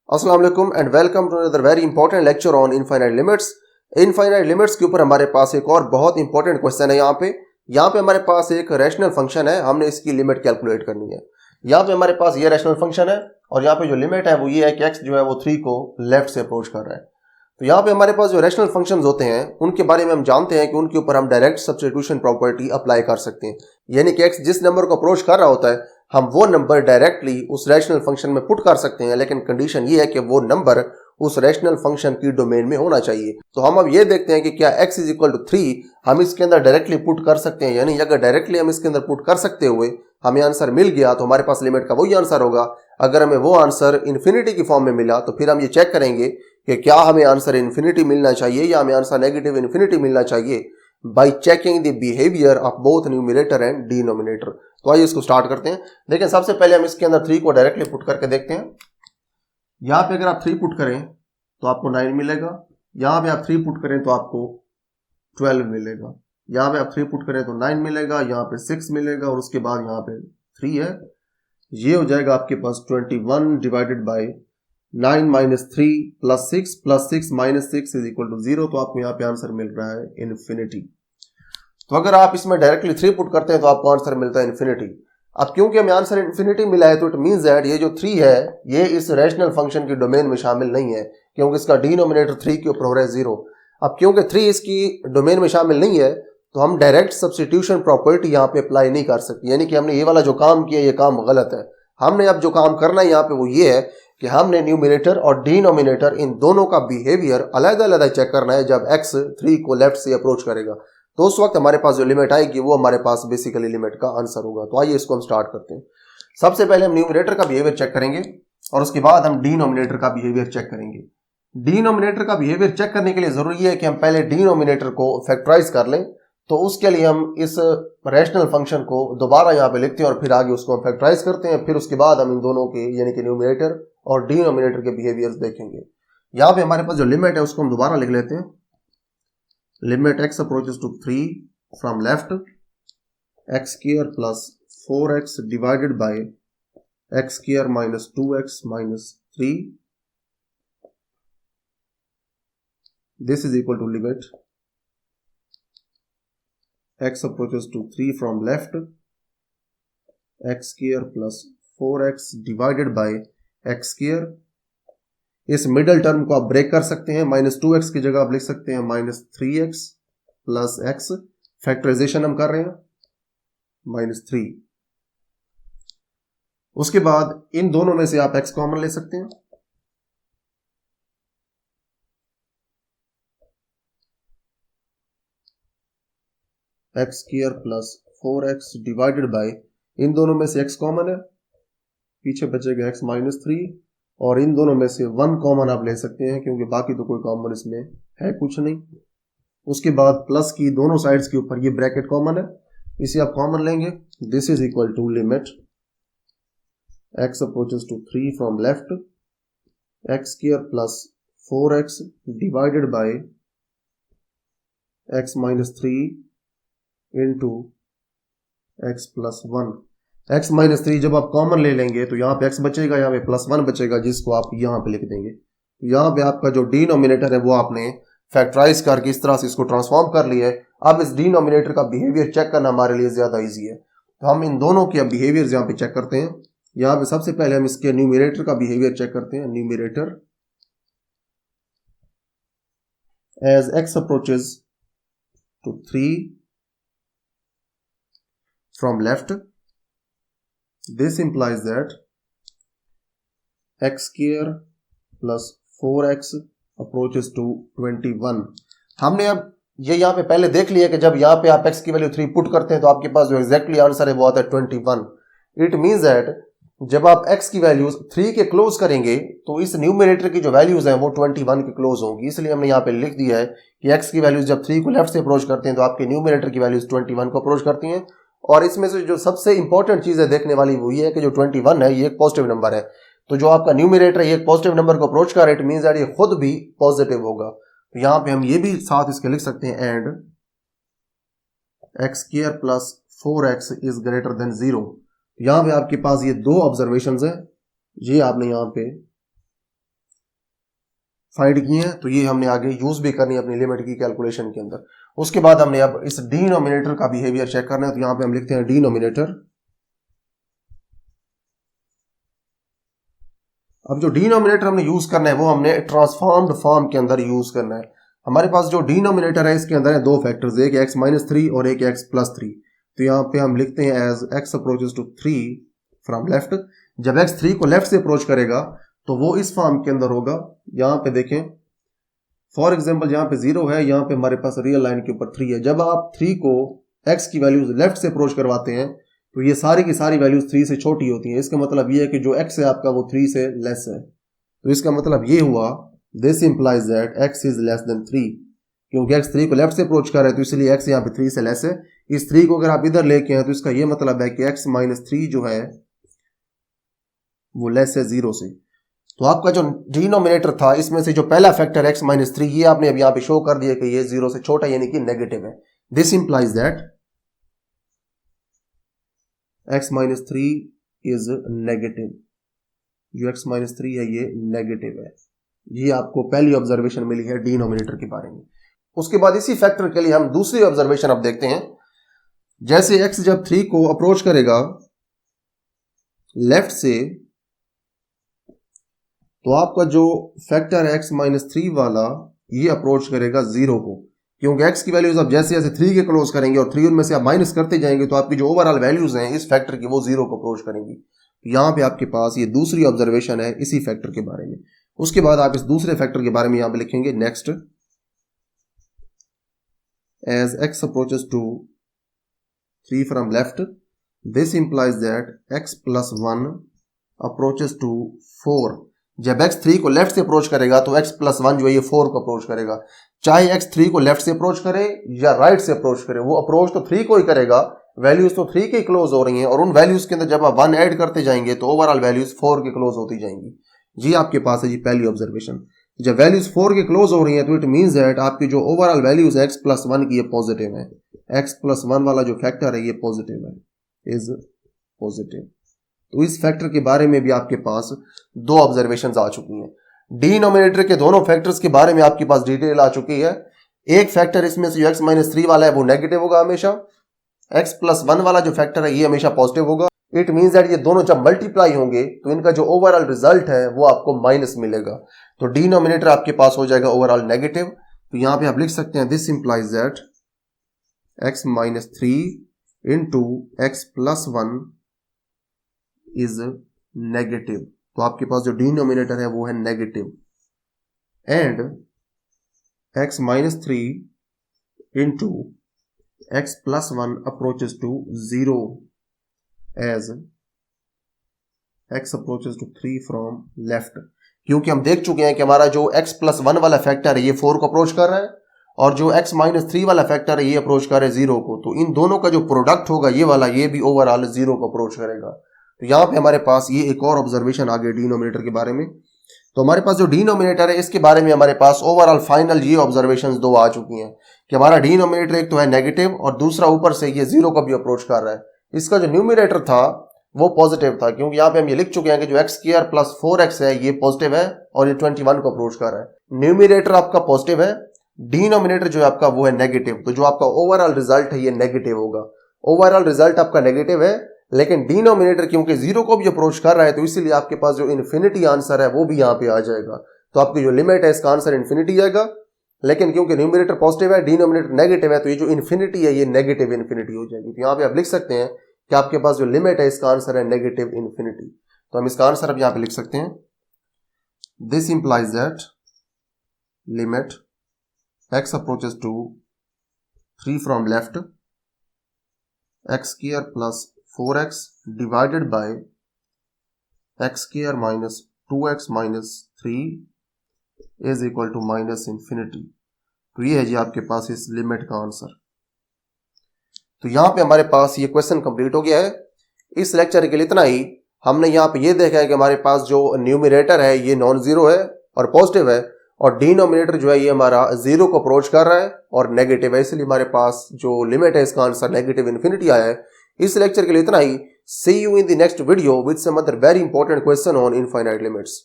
अस्सलाम वालेकुम and welcome to another very important lecture on infinite limits. Infinite limits के ऊपर हमारे पास एक और बहुत इंपॉर्टेंट क्वेश्चन है। यहाँ पे हमारे पास एक रैशनल फंक्शन है, हमने इसकी लिमिट कैलकुलेट करनी है। यहाँ पे हमारे पास ये रैशनल फंक्शन है और यहाँ पे जो लिमिट है वो ये है कि x जो है वो 3 को लेफ्ट से अप्रोच कर रहा है। तो यहाँ पे हमारे पास जो रैशनल फंक्शंस होते हैं उनके बारे में हम जानते हैं कि उनके ऊपर हम डायरेक्ट सब्स्टिट्यूशन प्रॉपर्टी अप्लाई कर सकते हैं। यानी कि x जिस नंबर को अप्रोच कर रहा होता है हम वो नंबर डायरेक्टली उस रैशनल फंक्शन में पुट कर सकते हैं, लेकिन कंडीशन ये है कि वो नंबर उस रैशनल फंक्शन की डोमेन में होना चाहिए। तो हम अब ये देखते हैं कि क्या x इज इक्वल टू 3 हम इसके अंदर डायरेक्टली पुट कर सकते हैं। यानी अगर डायरेक्टली हम इसके अंदर पुट कर सकते हुए हमें आंसर मिल गया तो हमारे पास लिमिट का वही आंसर होगा। अगर हमें वो आंसर इन्फिनिटी की फॉर्म में मिला तो फिर हम ये चेक करेंगे कि क्या हमें आंसर इन्फिनिटी मिलना चाहिए या हमें आंसर नेगेटिव इन्फिनिटी मिलना चाहिए by checking the behaviour of both numerator and denominator. तो आइए इसको स्टार्ट करते हैं। लेकिन सबसे पहले हम इसके अंदर 3 को डायरेक्टली पुट करके देखते हैं। यहां पे अगर आप 3 पुट करें तो आपको 9 मिलेगा, यहां पे आप 3 पुट करें तो आपको 12 मिलेगा, यहां पे आप 3 पुट करें तो 9 मिलेगा, यहां पे 6 मिलेगा और उसके बाद यहां पे 3 है। ये हो जाएगा आपके पास 21 divided by 9 minus 3 plus 6 minus 6 is equal to 0। तो आपको यहाँ पे आंसर मिल रहा है इन्फिनिटी। तो अगर आप इसमें डायरेक्टली 3 पुट करते हैं तो आपको आंसर मिलता है इन्फिनिटी। अब क्योंकि हमें आंसर इन्फिनिटी मिला है तो इट मींस दैट ये जो 3 है ये इस रैशनल फंक्शन की डोमेन में शामिल नहीं है, क्योंकि इसका डिनोमिनेटर 3 के ऊपर हो रहा है 0। अब क्योंकि 3 इसकी डोमेन में शामिल नहीं है तो हम डायरेक्ट सब्स्टिट्यूशन प्रॉपर्टी यहाँ पे अप्लाई नहीं कर सकते। यानी कि हमने ये वाला जो काम किया ये काम गलत है। हमने अब जो काम करना है यहाँ पे वो ये है कि हमने न्यूमरेटर और डिनोमिनेटर इन दोनों का बिहेवियर अलग-अलग चेक करना है। जब x 3 को लेफ्ट से अप्रोच करेगा तो उस वक्त हमारे पास जो लिमिट आएगी वो हमारे पास बेसिकली लिमिट का आंसर होगा। तो आइए इसको हम स्टार्ट करते हैं। सबसे पहले हम न्यूमरेटर का बिहेवियर चेक करेंगे और उसके बाद हम डिनोमिनेटर का बिहेवियर चेक करेंगे। डिनोमिनेटर का बिहेवियर चेक करने के लिए जरूरी है कि हम पहले डिनोमिनेटर को फैक्टराइज कर लें। तो उसके लिए हम इस रैशनल फंक्शन को दोबारा यहाँ पे लिखते हैं और फिर आगे उसको हम फैक्टराइज करते हैं। फिर उसके बाद हम इन दोनों के यानी कि न्यूमरेटर और डिनोमिनेटर के बिहेवियर्स देखेंगे। यहाँ पे हमारे पास जो लिमिट है उसको हम दोबारा लिख लेते हैं। Limit x approaches to 3 from left, x square plus 4x divided by x square minus 2x minus 3. This is equal to limit x approaches to 3 from left, x square plus 4x divided by x square. इस middle term को आप break कर सकते हैं। Minus 2x की जगह आप लिख सकते हैं minus 3x plus x। Factorisation हम कर रहे हैं माइनस 3। उसके बाद इन दोनों में से आप x कॉमन ले सकते हैं। x square plus 4x divided by, इन दोनों में से x कॉमन है, पीछे बचेगा x माइनस 3 और इन दोनों में से 1 कॉमन आप ले सकते हैं क्योंकि बाकी तो कोई कॉमन इसमें है कुछ नहीं। उसके बाद प्लस की दोनों साइड्स के ऊपर ये ब्रैकेट कॉमन है, इसे आप कॉमन लेंगे। This is equal to limit x approaches to 3 from left, x square plus 4x divided by x minus 3 into x plus 1। x minus 3 जब आप कॉमन ले लेंगे तो यहाँ पे x बचेगा, यहाँ पे प्लस 1 बचेगा जिसको आप यहाँ पे लिख देंगे। तो यहाँ पे आपका जो डिनोमिनेटर है वो आपने फैक्टराइज करके इस तरह से इसको ट्रांसफॉर्म कर लिया है। अब इस डिनोमिनेटर का बिहेवियर चेक करना हमारे लिए ज्यादा इजी है। तो हम इन दोनों के बिहेवियर यहाँ पे चेक करते हैं। यहाँ पे सबसे पहले हम इसके न्यूमरेटर का बिहेवियर चेक करते हैं। Numerator as x approaches to 3 from left, this implies that x square plus 4x approaches to 21। हमने अब ये यहाँ पे पहले देख लिया कि जब यहाँ पे आप x की वैल्यू 3 पुट करते हैं तो आपके पास जो एग्जैक्टली आंसर है वो आता है 21। इट मींस दैट जब आप x की वैल्यूज 3 के क्लोज करेंगे तो इस न्यूमरेटर की जो वैल्यूज हैं वो 21 के क्लोज होंगी। इसलिए हमने यहाँ पे लिख दिया है कि x की वैल्यूज जब 3 को लेफ्ट से अप्रोच करते हैं तो आपके न्यूमरेटर की वैल्यूज 21 को अप्रोच करती हैं। और इसमें से जो सबसे इंपॉर्टेंट चीज है देखने वाली वो ये है कि जो 21 है ये एक पॉजिटिव नंबर है। तो जो आपका न्यूमरेटर है ये एक पॉजिटिव नंबर को अप्रोच कर रहा है, इट मींस दैट ये खुद भी पॉजिटिव होगा। तो यहाँ पे हम ये भी साथ इसके लिख सकते हैं and x square plus 4x is greater than 0। यहाँ पे आपके पास ये दो ऑब्जर्वेशंस हैं, ये आपने यहाँ पे फाइंड किए हैं, तो ये हमने आगे यूज भी करनी है अपनी लिमिट की कैलकुलेशन के अंदर। उसके बाद हमने अब इस डिनोमिनेटर का बिहेवियर चेक करना है, तो यहां पे हम लिखते हैं डिनोमिनेटर। अब जो डिनोमिनेटर हमने यूज करना है वो हमने ट्रांसफॉर्म्ड फॉर्म के अंदर यूज करना है। हमारे पास जो डिनोमिनेटर है इसके अंदर है दो फैक्टर्स, एक x माइनस 3 और एक x प्लस 3। तो यहाँ पे हम लिखते हैं as x approaches to 3 from left. जब x 3 को लेफ्ट से अप्रोच करेगा तो वो इस फॉर्म के अंदर होगा। यहाँ पे देखें फॉर एग्जाम्पल, यहाँ पे 0 है, यहाँ पे हमारे पास रियल लाइन के ऊपर 3 है। जब आप 3 को x की वैल्यूज लेफ्ट से अप्रोच करवाते हैं तो ये सारी की सारी वैल्यूज 3 से छोटी होती हैं। इसका मतलब ये है कि जो x है आपका वो 3 से लेस है। तो इसका मतलब ये हुआ this implies that x is less than 3, क्योंकि x 3 को लेफ्ट से अप्रोच कर रहा है तो इसलिए x यहाँ पे 3 से लेस है। इस 3 को अगर आप इधर लेके आए तो इसका ये मतलब है कि x माइनस 3 जो है वो लेस है 0 से। तो आपका जो डिनोमिनेटर था इसमें से जो पहला फैक्टर x माइनस 3 ये आपने अब यहाँ पे शो कर दिया कि ये 0 से छोटा यानी कि नेगेटिव है। This implies that x minus 3 is negative. जो x माइनस 3 है ये नेगेटिव है। ये आपको पहली ऑब्जर्वेशन मिली है डिनोमिनेटर के बारे में। उसके बाद इसी फैक्टर के लिए हम दूसरी ऑब्जर्वेशन अब देखते हैं। जैसे x जब 3 को अप्रोच करेगा लेफ्ट से तो आपका जो फैक्टर है x माइनस 3 वाला ये अप्रोच करेगा 0 को, क्योंकि x की वैल्यूज आप जैसे जैसे 3 के क्लोज करेंगे और 3 उनमें से आप माइनस करते जाएंगे तो आपकी जो ओवरऑल वैल्यूज हैं इस फैक्टर की वो 0 को अप्रोच करेंगी। यहां पे आपके पास ये दूसरी ऑब्जर्वेशन है इसी फैक्टर के बारे में। उसके बाद आप इस दूसरे फैक्टर के बारे में यहां पे लिखेंगे next as x approaches to 3 from left this implies that x plus 1 approaches to 4। जब x 3 को लेफ्ट से अप्रोच करेगा तो x प्लस 1 जो है ये 4 को अप्रोच करेगा। चाहे x 3 को लेफ्ट से अप्रोच करे या राइट से अप्रोच करे, वो अप्रोच तो 3 को ही करेगा। वैल्यूज तो 3 के क्लोज हो रही हैं और उन वैल्यूज के अंदर जब आप 1 ऐड करते जाएंगे तो ओवरऑल वैल्यूज 4 के क्लोज होती जाएंगी। जी आपके पास है जी पहली ऑब्जर्वेशन। जब वैल्यूज 4 के क्लोज हो रही हैं तो इट मींस दैट आपकी जो ओवरऑल वैल्यूज x प्लस 1 की ये पॉजिटिव है। x प्लस 1 वाला जो फैक्टर है ये पॉजिटिव है, इज पॉजिटिव। तो इस फैक्टर के बारे में भी आपके पास दो ऑब्जर्वेशंस आ चुकी हैं। डिनोमिनेटर के दोनों फैक्टर्स के बारे में आपके पास डिटेल आ चुकी है। एक फैक्टर इसमें से जो x माइनस 3 वाला है वो नेगेटिव होगा हमेशा। x प्लस 1 वाला जो फैक्टर है ये हमेशा पॉजिटिव होगा। इट मींस दैट ये दोनों जब मल्टीप्लाई होंगे तो इनका जो ओवरऑल रिजल्ट है वो आपको माइनस मिलेगा। तो डिनोमिनेटर आपके पास हो जाएगा ओवरऑल नेगेटिव। तो यहां पे आप लिख सकते हैं this implies that x minus 3 into x plus 1 is negative. तो आपके पास जो डिनोमिनेटर है वो है negative and x minus 3 into x plus 1 approaches to 0 as x approaches to 3 from left. क्योंकि हम देख चुके हैं कि हमारा जो x प्लस 1 वाला फैक्टर है ये 4 को अप्रोच कर रहा है और जो x माइनस 3 वाला फैक्टर है ये अप्रोच कर रहा है 0 को। तो इन दोनों का जो प्रोडक्ट होगा ये वाला ये भी ओवरऑल 0 को अप्रोच करेगा। तो यहां पे हमारे पास ये एक और ऑब्जर्वेशन आ गई डिनोमिनेटर के बारे में। तो हमारे पास जो डिनोमिनेटर है इसके बारे में हमारे पास ओवरऑल फाइनल ये ऑब्जर्वेशंस दो आ चुकी हैं कि हमारा डिनोमिनेटर एक तो है नेगेटिव और दूसरा ऊपर से ये 0 को भी अप्रोच कर रहा है। इसका जो न्यूमिनेटर था वो पॉजिटिव था, क्योंकि यहाँ पे हम ये लिख चुके हैं कि जो x स्क्वायर प्लस 4x है ये पॉजिटिव है और ये 21 को अप्रोच कर रहा है। न्यूमिनेटर आपका पॉजिटिव है, डिनोमिनेटर जो है आपका वो है नेगेटिव। तो जो आपका ओवरऑल रिजल्ट है ये नेगेटिव होगा। ओवरऑल रिजल्ट आपका नेगेटिव है लेकिन डिनोमिनेटर क्योंकि 0 को भी अप्रोच कर रहा है तो इसीलिए आपके पास जो इन्फिनिटी आंसर है वो भी यहाँ पे आ जाएगा। तो आपकी जो लिमिट है इसका आंसर इन्फिनिटी आएगा। लेकिन क्योंकि न्यूमिनेटर पॉजिटिव है डिनोमिनेटर नेगेटिव है तो ये जो इन्फिनिटी है ये नेगेटिव इन्फिनिटी हो जाएगी। तो यहाँ पे आप लिख सकते हैं कि आपके पास जो लिमिट है इसका आंसर है नेगेटिव इन्फिनिटी। तो हम इसका आंसर अब यहाँ पे लिख सकते हैं this implies that limit x approaches to 3 from left x square plus 4x divided by x square minus 2x minus 3 is equal to minus infinity. तो ये है जी आपके पास इस लिमिट का आंसर। तो यहां पे हमारे पास ये क्वेश्चन कंप्लीट हो गया है। इस लेक्चर के लिए इतना ही। हमने यहाँ पे ये देखा है कि हमारे पास जो न्यूमिनेटर है ये नॉन जीरो है और पॉजिटिव है और डिनोमिनेटर जो है ये हमारा 0 को अप्रोच कर रहा है और नेगेटिव है, इसलिए हमारे पास जो लिमिट है इसका आंसर नेगेटिव इन्फिनिटी आया है। इस लेक्चर के लिए इतना ही। See you in the next video with some other very important question on infinite limits.